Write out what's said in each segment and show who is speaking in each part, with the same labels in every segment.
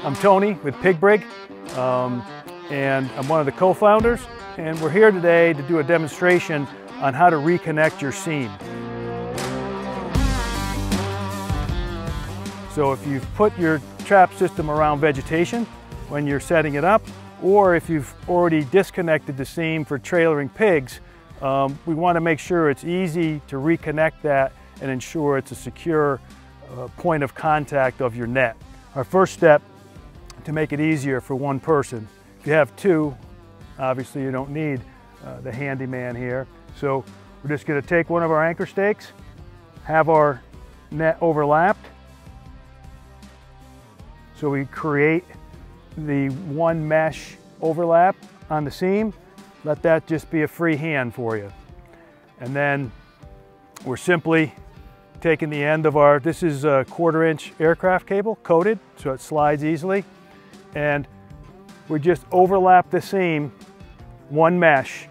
Speaker 1: I'm Tony with Pig Brig, and I'm one of the co-founders, and we're here today to do a demonstration on how to reconnect your seam. So if you've put your trap system around vegetation when you're setting it up, or if you've already disconnected the seam for trailering pigs, we want to make sure it's easy to reconnect that and ensure it's a secure point of contact of your net. Our first step to make it easier for one person. If you have two, obviously you don't need the handyman here. So we're just going to take one of our anchor stakes, have our net overlapped, so we create the one mesh overlap on the seam. Let that just be a free hand for you. And then we're simply taking the end of our, this is a 1/4-inch aircraft cable, coated, so it slides easily. And we just overlap the seam, one mesh,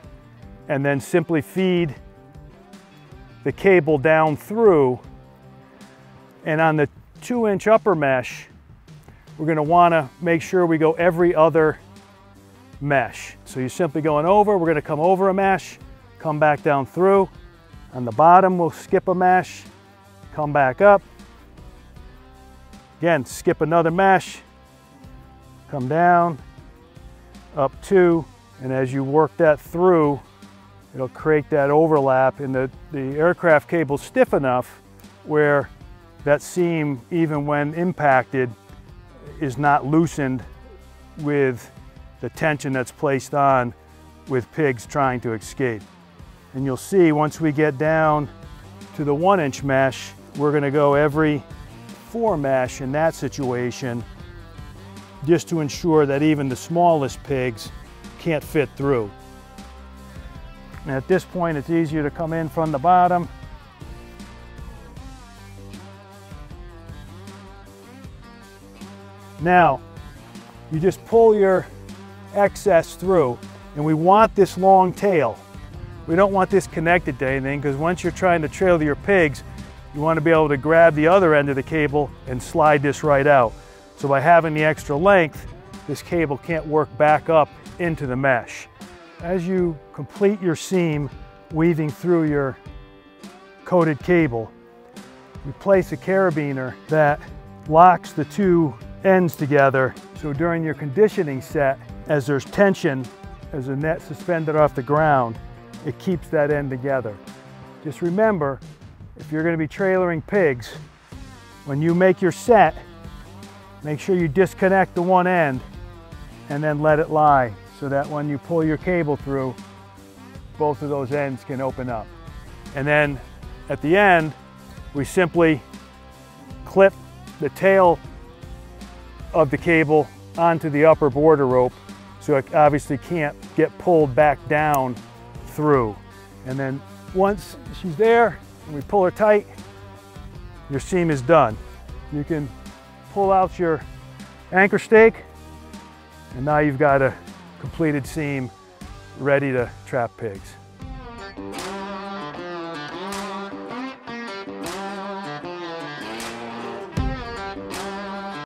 Speaker 1: and then simply feed the cable down through. And on the 2-inch upper mesh, we're going to want to make sure we go every other mesh. So you're simply going over, we're going to come over a mesh, come back down through. On the bottom, we'll skip a mesh, come back up. Again, skip another mesh, come down, up 2, and as you work that through, it'll create that overlap, and the aircraft cable's stiff enough where that seam, even when impacted, is not loosened with the tension that's placed on with pigs trying to escape. And you'll see once we get down to the 1-inch mesh, we're going to go every 4 mesh in that situation, just to ensure that even the smallest pigs can't fit through. And at this point, it's easier to come in from the bottom. Now, you just pull your excess through, and we want this long tail. We don't want this connected to anything, because once you're trying to trail your pigs, you want to be able to grab the other end of the cable and slide this right out. So by having the extra length, this cable can't work back up into the mesh. As you complete your seam weaving through your coated cable, we place a carabiner that locks the two ends together. So during your conditioning set, as there's tension, as the net suspended off the ground, it keeps that end together. Just remember, if you're going to be trailering pigs, when you make your set, make sure you disconnect the one end and then let it lie, so that when you pull your cable through, both of those ends can open up. And then at the end, we simply clip the tail of the cable onto the upper border rope, so it obviously can't get pulled back down through. And then once she's there and we pull her tight, your seam is done. You can pull out your anchor stake, and now you've got a completed seam ready to trap pigs.